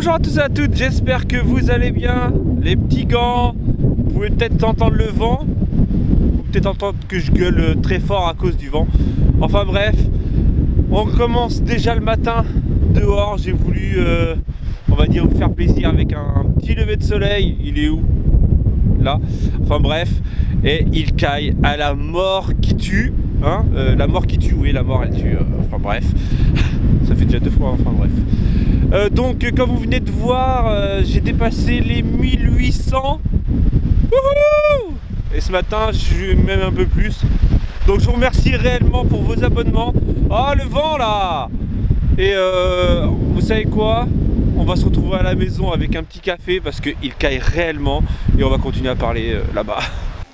Bonjour à tous et à toutes, j'espère que vous allez bien. Les petits gants, vous pouvez peut-être entendre le vent, ou peut-être entendre que je gueule très fort à cause du vent. Enfin bref, on commence déjà le matin dehors. J'ai voulu, on va dire, vous faire plaisir avec un petit lever de soleil. Il est où? Là. Enfin bref, et il caille à la mort qui tue. Hein, la mort qui tue, oui, la mort elle tue. Enfin bref, ça fait déjà 2 fois, enfin bref. Donc comme vous venez de voir, j'ai dépassé les 1800. Wouhou! Et ce matin je suis même un peu plus. Donc je vous remercie réellement pour vos abonnements. Ah, le vent là! Et vous savez quoi? On va se retrouver à la maison avec un petit café parce qu'il caille réellement. Et on va continuer à parler là-bas.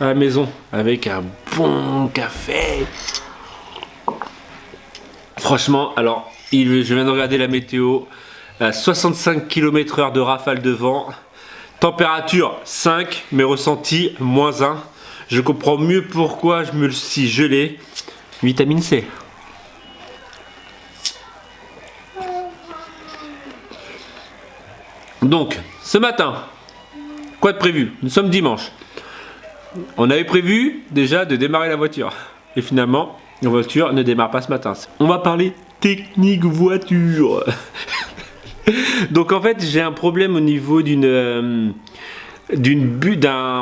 À la maison avec un bon café. Franchement, alors je viens de regarder la météo. 65 km/h de rafale de vent. Température 5, mais ressenti -1. Je comprends mieux pourquoi je me suis gelé. Vitamine C. Donc, ce matin, quoi de prévu? Nous sommes dimanche. On avait prévu déjà de démarrer la voiture. Et finalement, la voiture ne démarre pas ce matin. On va parler technique voiture. Donc en fait, j'ai un problème au niveau en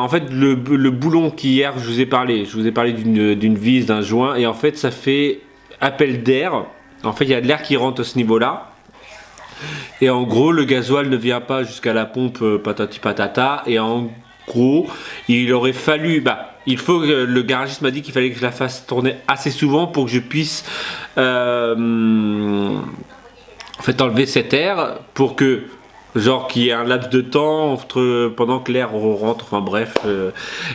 fait le boulon qu'hier je vous ai parlé d'une vis, d'un joint, et en fait ça fait appel d'air. En fait, il y a de l'air qui rentre à ce niveau-là. Et en gros, le gasoil ne vient pas jusqu'à la pompe patati patata. Et en gros, il aurait fallu, le garagiste m'a dit qu'il fallait que je la fasse tourner assez souvent pour que je puisse en fait enlever cet air, pour que qu'il y ait un laps de temps pendant que l'air rentre, enfin bref.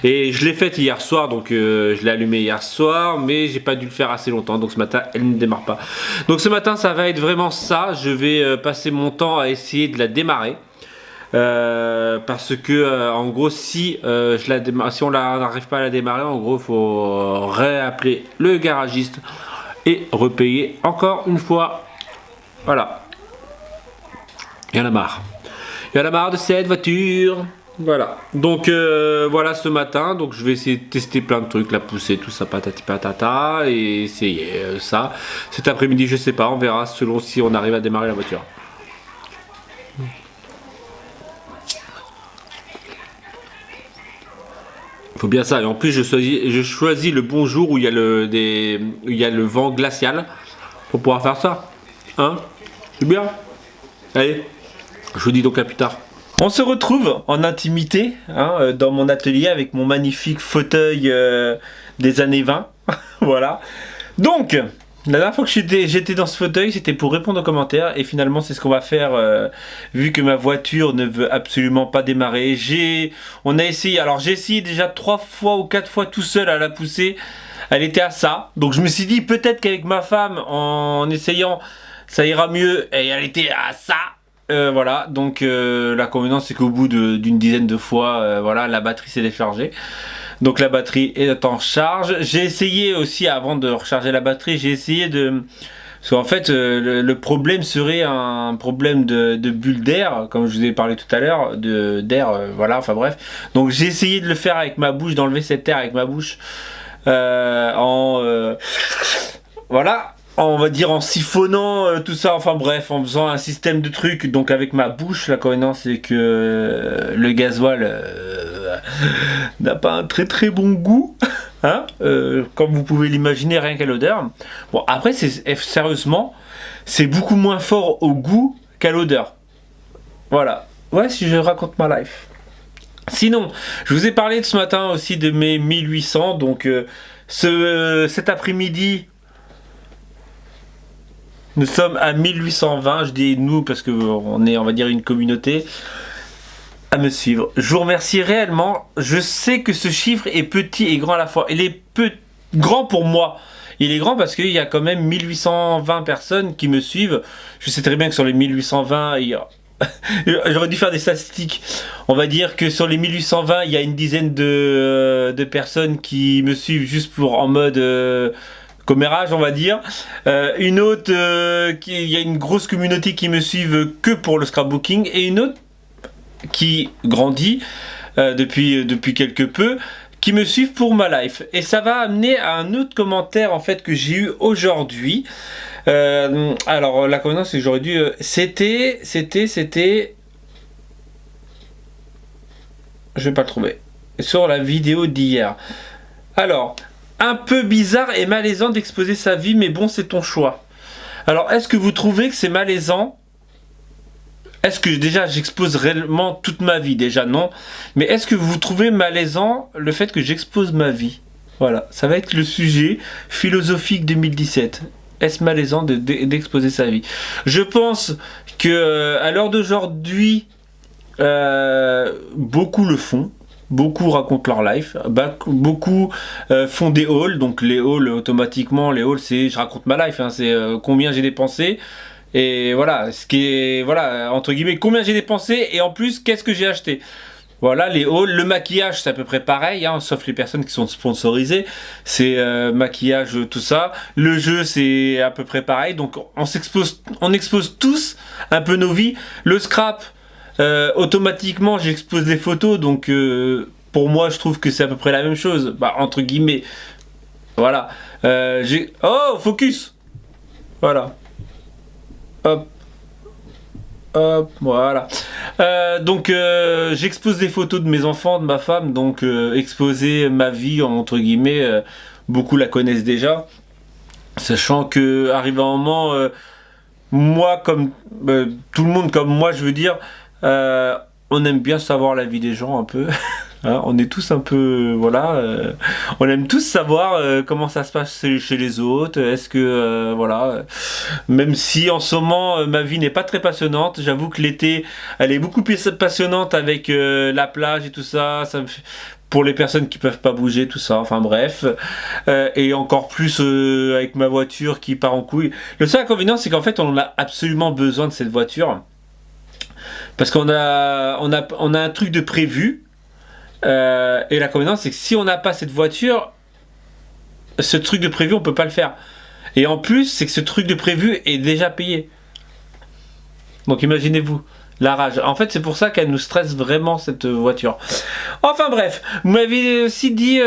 Et je l'ai fait hier soir, donc je l'ai allumé hier soir, mais j'ai pas dû le faire assez longtemps, donc ce matin elle ne démarre pas. Donc ce matin ça va être vraiment ça, je vais passer mon temps à essayer de la démarrer. Parce que en gros si on n'arrive pas à la démarrer, en gros il faut réappeler le garagiste et repayer encore une fois. Voilà. Il y en a marre. Il y en a marre de cette voiture. Voilà. Donc voilà ce matin. Donc je vais essayer de tester plein de trucs, la pousser, tout ça, patati patata, et essayer ça. Cet après-midi, je sais pas, on verra selon si on arrive à démarrer la voiture. Faut bien ça. Et en plus, je choisis le bon jour où il y a le vent glacial pour pouvoir faire ça. Hein? C'est bien. Allez, je vous dis donc à plus tard. On se retrouve en intimité, hein, dans mon atelier avec mon magnifique fauteuil des années 20. Voilà. Donc, la dernière fois que j'étais dans ce fauteuil, c'était pour répondre aux commentaires. Et finalement, c'est ce qu'on va faire, vu que ma voiture ne veut absolument pas démarrer. On a essayé, alors j'ai essayé déjà 3 fois ou 4 fois tout seul à la pousser. Elle était à ça. Donc je me suis dit, peut-être qu'avec ma femme, en essayant, ça ira mieux, et elle était à ça. Voilà, donc l'inconvénient c'est qu'au bout d'une dizaine de fois, voilà, la batterie s'est déchargée. Donc la batterie est en charge. J'ai essayé aussi, avant de recharger la batterie, parce qu'en fait le problème serait un problème de bulle d'air, comme je vous ai parlé tout à l'heure, d'air, voilà, enfin bref. Donc j'ai essayé de le faire avec ma bouche, d'enlever cet air avec ma bouche, voilà, on va dire en siphonnant tout ça, enfin bref, en faisant un système de trucs. Donc avec ma bouche, l'inconvénient c'est que le gasoil n'a pas un très très bon goût, hein, comme vous pouvez l'imaginer, rien qu'à l'odeur. Bon, après sérieusement, c'est beaucoup moins fort au goût qu'à l'odeur. Voilà, ouais, si je raconte ma life. Sinon, je vous ai parlé de ce matin aussi de mes 1800, donc cet après-midi, nous sommes à 1820, je dis nous parce qu'on est, on va dire, une communauté à me suivre. Je vous remercie réellement. Je sais que ce chiffre est petit et grand à la fois. Il est grand pour moi. Il est grand parce qu'il y a quand même 1820 personnes qui me suivent. Je sais très bien que sur les 1820, j'aurais dû faire des statistiques. On va dire que sur les 1820, il y a une dizaine de personnes qui me suivent juste en mode commérage on va dire. Une autre, il y a une grosse communauté qui me suivent que pour le scrapbooking, et une autre qui grandit depuis quelque peu, qui me suivent pour ma life. Et ça va amener à un autre commentaire en fait que j'ai eu aujourd'hui. Alors la convenance c'est que j'aurais dû... c'était... Je vais pas le trouver. Sur la vidéo d'hier. Alors, un peu bizarre et malaisant d'exposer sa vie, mais bon, c'est ton choix. Alors, est-ce que vous trouvez que c'est malaisant? Est-ce que déjà j'expose réellement toute ma vie? Déjà non. Mais est-ce que vous trouvez malaisant le fait que j'expose ma vie? Voilà, ça va être le sujet philosophique 2017. Est-ce malaisant d'exposer sa vie? Je pense que à l'heure d'aujourd'hui, beaucoup le font. Beaucoup racontent leur life, beaucoup font des hauls, donc les hauls automatiquement, les hauls c'est je raconte ma life, hein, c'est combien j'ai dépensé, et voilà, ce qui est, voilà, entre guillemets, combien j'ai dépensé, et en plus, qu'est-ce que j'ai acheté. Voilà, les hauls, le maquillage c'est à peu près pareil, hein, sauf les personnes qui sont sponsorisées, c'est maquillage, tout ça, le jeu c'est à peu près pareil, donc on expose tous un peu nos vies, le scrap, automatiquement j'expose des photos, donc pour moi je trouve que c'est à peu près la même chose, bah, entre guillemets, voilà. Oh, focus, voilà, hop, hop, voilà. Donc j'expose des photos de mes enfants, de ma femme, donc exposer ma vie entre guillemets, beaucoup la connaissent déjà, sachant que arrive un moment, moi comme tout le monde comme moi, je veux dire, on aime bien savoir la vie des gens un peu. Hein, on est tous un peu, voilà, on aime tous savoir comment ça se passe chez les autres. Est-ce que, voilà, même si en ce moment ma vie n'est pas très passionnante, j'avoue que l'été, elle est beaucoup plus passionnante avec la plage et tout ça. Pour les personnes qui peuvent pas bouger, tout ça, enfin bref, et encore plus avec ma voiture qui part en couille. Le seul inconvénient, c'est qu'en fait, on a absolument besoin de cette voiture. Parce qu'on a un truc de prévu, et l'inconvénient c'est que si on n'a pas cette voiture, ce truc de prévu on peut pas le faire. Et en plus c'est que ce truc de prévu est déjà payé. Donc imaginez-vous la rage. En fait c'est pour ça qu'elle nous stresse vraiment cette voiture. Enfin bref, vous m'avez aussi dit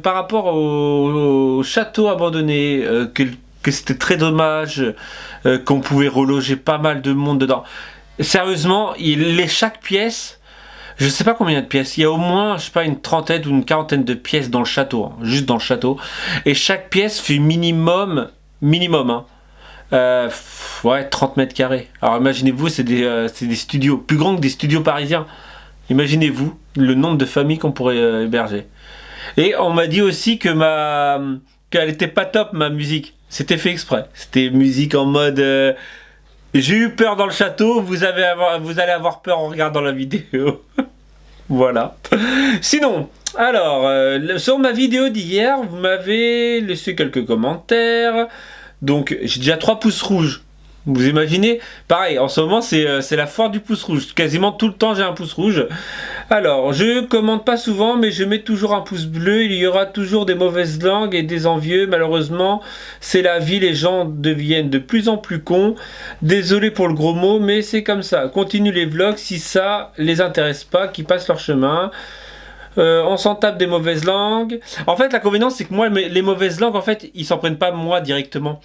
par rapport au château abandonné que c'était très dommage, qu'on pouvait reloger pas mal de monde dedans. Sérieusement, chaque pièce, je sais pas combien de pièces, il y a au moins, je sais pas, une trentaine ou une quarantaine de pièces dans le château, hein, juste dans le château, et chaque pièce fait minimum, hein, ouais, 30 mètres carrés. Alors imaginez-vous, c'est des studios, plus grands que des studios parisiens. Imaginez-vous le nombre de familles qu'on pourrait héberger. Et on m'a dit aussi que qu'elle était pas top, ma musique. C'était fait exprès. C'était musique en mode... j'ai eu peur dans le château, vous allez avoir peur en regardant la vidéo. Voilà. Sinon, alors, sur ma vidéo d'hier, vous m'avez laissé quelques commentaires. Donc, j'ai déjà 3 pouces rouges. Vous imaginez? Pareil, en ce moment, c'est la foire du pouce rouge. Quasiment tout le temps, j'ai un pouce rouge. Alors, je commente pas souvent, mais je mets toujours un pouce bleu. Il y aura toujours des mauvaises langues et des envieux. Malheureusement, c'est la vie. Les gens deviennent de plus en plus cons. Désolé pour le gros mot, mais c'est comme ça. Continue les vlogs si ça les intéresse pas, qu'ils passent leur chemin. On s'en tape des mauvaises langues. En fait, l'inconvénient, c'est que moi, les mauvaises langues, en fait, ils s'en prennent pas moi directement.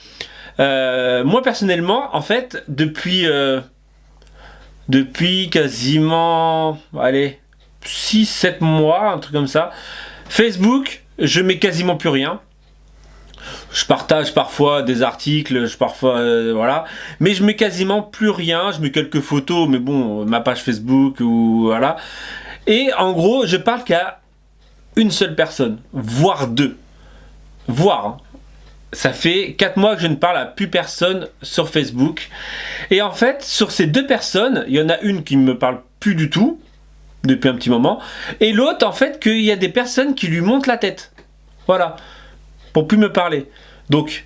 Moi personnellement, en fait, depuis quasiment, allez, 6-7 mois, un truc comme ça, Facebook, je mets quasiment plus rien. Je partage parfois des articles, voilà, mais je mets quasiment plus rien. Je mets quelques photos, mais bon, ma page Facebook ou voilà. Et en gros, je parle qu'à une seule personne, voire 2, voire. Hein. Ça fait 4 mois que je ne parle à plus personne sur Facebook. Et en fait, sur ces 2 personnes, il y en a une qui ne me parle plus du tout, depuis un petit moment. Et l'autre, en fait, qu'il y a des personnes qui lui montent la tête. Voilà. Pour plus me parler. Donc,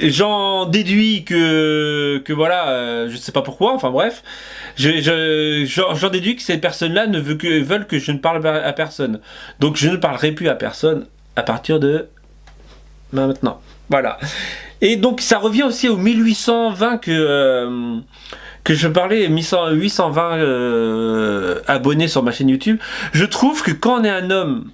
j'en déduis que voilà, je sais pas pourquoi, enfin bref. J'en déduis que ces personnes-là veulent que je ne parle à personne. Donc, je ne parlerai plus à personne à partir de maintenant. Voilà. Et donc ça revient aussi au 1820 que je parlais, 820 abonnés sur ma chaîne YouTube. Je trouve que quand on est un homme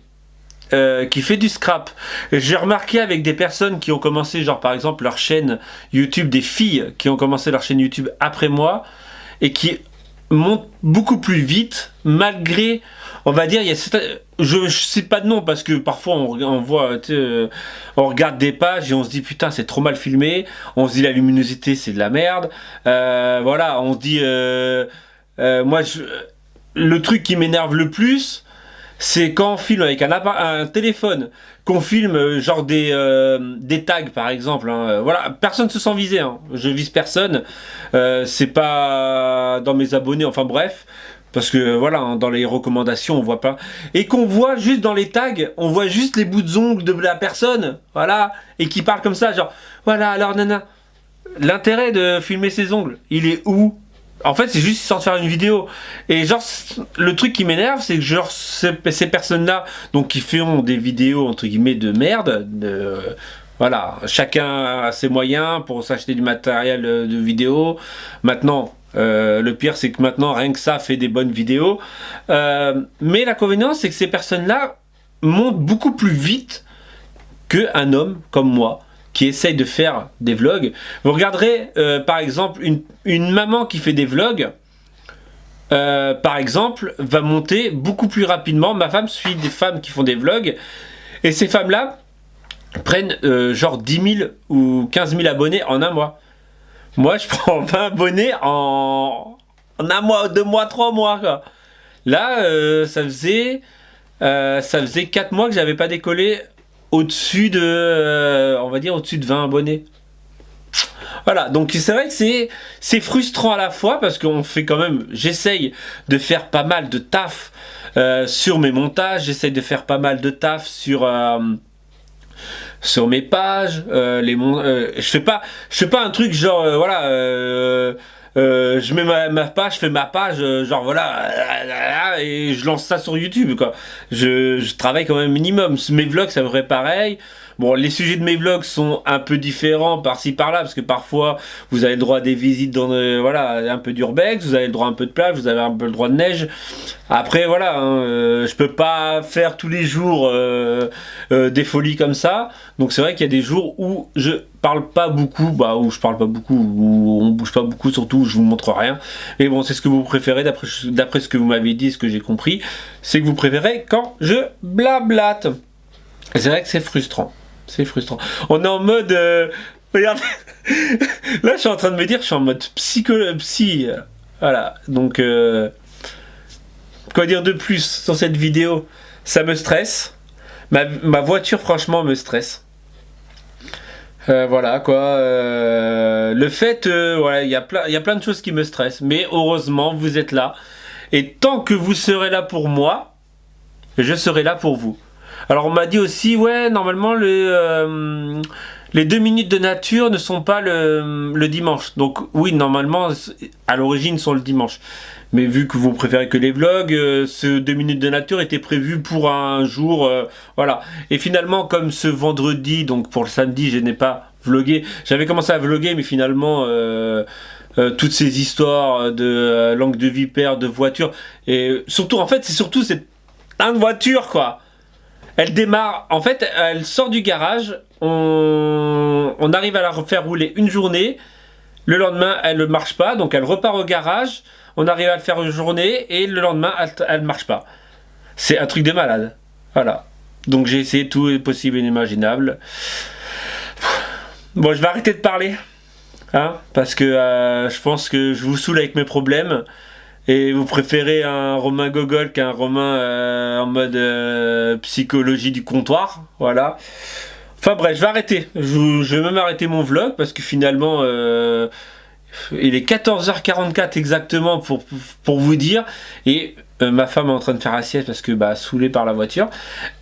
qui fait du scrap, j'ai remarqué avec des personnes qui ont commencé, genre par exemple leur chaîne YouTube, des filles qui ont commencé leur chaîne YouTube après moi, et qui montent beaucoup plus vite, malgré, on va dire, il y a je sais pas de nom parce que parfois on voit, on regarde des pages et on se dit putain c'est trop mal filmé, on se dit la luminosité c'est de la merde, voilà, on se dit, moi le truc qui m'énerve le plus, c'est quand on filme avec un téléphone, qu'on filme genre des tags par exemple, hein, voilà, personne se sent visé, hein, je vise personne, c'est pas dans mes abonnés, enfin bref, parce que voilà, hein, dans les recommandations on voit pas, et qu'on voit juste dans les tags, on voit juste les bouts de ongles de la personne, voilà, et qui parle comme ça, genre, voilà, alors nana, l'intérêt de filmer ses ongles, il est où? En fait, c'est juste histoire de faire une vidéo. Et genre, le truc qui m'énerve, c'est que genre, ces personnes-là, donc qui font des vidéos, entre guillemets, de merde, voilà, chacun a ses moyens pour s'acheter du matériel de vidéo. Maintenant, le pire, c'est que maintenant, rien que ça fait des bonnes vidéos. Mais l'inconvénient, c'est que ces personnes-là montent beaucoup plus vite qu'un homme comme moi, qui essaye de faire des vlogs. Vous regarderez par exemple une maman qui fait des vlogs, par exemple, va monter beaucoup plus rapidement. Ma femme suit des femmes qui font des vlogs, et ces femmes-là prennent genre 10 000 ou 15 000 abonnés en un mois. Moi, je prends 20 abonnés en un mois, 2 mois, 3 mois, quoi. Là, ça faisait 4 mois que j'avais pas décollé au-dessus de, on va dire, au-dessus de 20 abonnés. Voilà, donc c'est vrai que c'est frustrant à la fois, parce qu'on fait quand même, j'essaye de faire pas mal de taf sur mes montages, j'essaye de faire pas mal de taf sur mes pages, je fais pas un truc genre, voilà, je mets ma page, je fais ma page, genre voilà, et je lance ça sur YouTube, quoi. Je travaille quand même minimum. Mes vlogs, ça devrait pareil. Bon, les sujets de mes vlogs sont un peu différents par-ci par-là, parce que parfois vous avez le droit à des visites dans voilà, un peu d'urbex, vous avez le droit à un peu de plage, vous avez un peu le droit de neige. Après voilà, hein, je peux pas faire tous les jours des folies comme ça. Donc c'est vrai qu'il y a des jours où je parle pas beaucoup, où je parle pas beaucoup, où on bouge pas beaucoup, surtout où je vous montre rien. Mais bon, c'est ce que vous préférez d'après ce que vous m'avez dit, ce que j'ai compris, c'est que vous préférez quand je blablate. Et c'est vrai que c'est frustrant. C'est frustrant. On est en mode... regarde. Là, je suis en train de me dire, je suis en mode psy. Voilà. Donc, quoi dire de plus sur cette vidéo? Ça me stresse. Ma voiture, franchement, me stresse. Voilà, quoi. Le fait... voilà, il y a plein de choses qui me stressent. Mais heureusement, vous êtes là. Et tant que vous serez là pour moi, je serai là pour vous. Alors on m'a dit aussi, ouais, normalement les 2 minutes de nature ne sont pas le dimanche. Donc oui, normalement, à l'origine, sont le dimanche. Mais vu que vous préférez que les vlogs, ce 2 minutes de nature était prévu pour un jour, voilà. Et finalement, comme ce vendredi, donc pour le samedi, je n'ai pas vlogué. J'avais commencé à vloguer, mais finalement... toutes ces histoires de langue de vipère, de voiture, et surtout, en fait, c'est surtout cette voiture, quoi. Elle démarre, en fait, elle sort du garage, on arrive à la faire rouler une journée, le lendemain, elle ne marche pas, donc elle repart au garage, on arrive à le faire une journée, et le lendemain, elle ne marche pas. C'est un truc de malade. Voilà. Donc j'ai essayé tout possible et inimaginable. Bon, je vais arrêter de parler, hein, parce que je pense que je vous saoule avec mes problèmes. Et vous préférez un Romain Gogol qu'un Romain en mode psychologie du comptoir, voilà. Enfin bref, je vais arrêter. Je vais même arrêter mon vlog parce que finalement, il est 14h44 exactement pour vous dire. Et ma femme est en train de faire la sieste parce que saoulée par la voiture.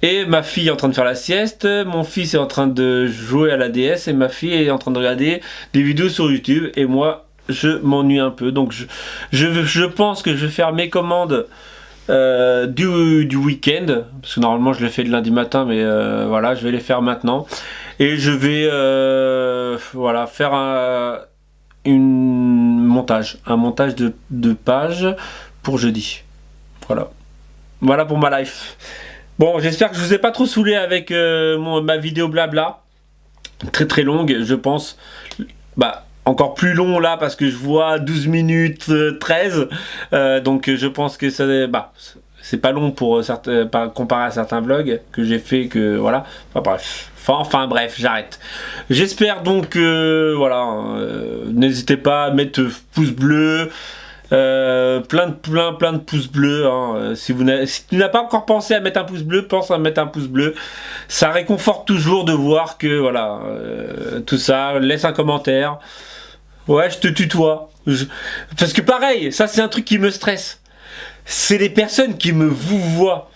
Et ma fille est en train de faire la sieste. Mon fils est en train de jouer à la DS et ma fille est en train de regarder des vidéos sur YouTube. Et moi, je m'ennuie un peu, donc je pense que je vais faire mes commandes du week-end, parce que normalement je les fais le lundi matin, mais voilà, je vais les faire maintenant. Et je vais voilà, faire un montage de pages pour jeudi. Voilà. Voilà pour ma life. Bon, j'espère que je vous ai pas trop saoulé avec ma vidéo blabla. Très très longue, je pense. Bah, encore plus long là parce que je vois 12 minutes 13. Donc je pense que ça, bah, c'est pas long pour certains, comparé à certains vlogs que j'ai fait, que voilà. Enfin bref. Enfin bref, j'arrête. J'espère donc voilà, n'hésitez pas à mettre pouce bleu. Plein de pouces bleus, hein. Si tu n'as pas encore pensé à mettre un pouce bleu, pense à mettre un pouce bleu. Ça réconforte toujours de voir que voilà, tout ça. Laisse un commentaire. Ouais, je te tutoie. Parce que pareil, ça c'est un truc qui me stresse. C'est les personnes qui me vous voient.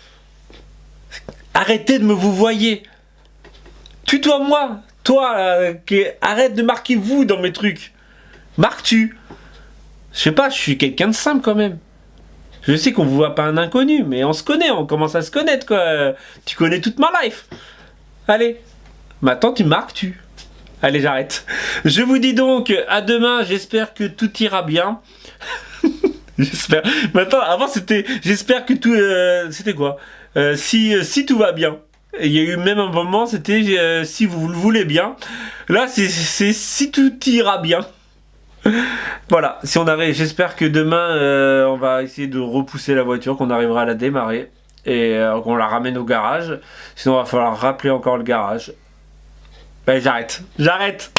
Arrêtez de me vous voyer. Tutoie-moi. Toi, arrête de marquer vous dans mes trucs. Marque-tu. Je sais pas, je suis quelqu'un de simple quand même. Je sais qu'on vous voit pas un inconnu, mais on se connaît, on commence à se connaître quoi. Tu connais toute ma life. Allez, maintenant tu marques tu. Allez, j'arrête. Je vous dis donc à demain, j'espère que tout ira bien. J'espère. Maintenant, avant c'était j'espère que tout c'était quoi si tout va bien. Il y a eu même un moment, c'était si vous le voulez bien. Là, c'est si tout ira bien. Voilà, si on arrive, j'espère que demain on va essayer de repousser la voiture, qu'on arrivera à la démarrer et qu'on la ramène au garage. Sinon, il va falloir rappeler encore le garage. Ben, j'arrête.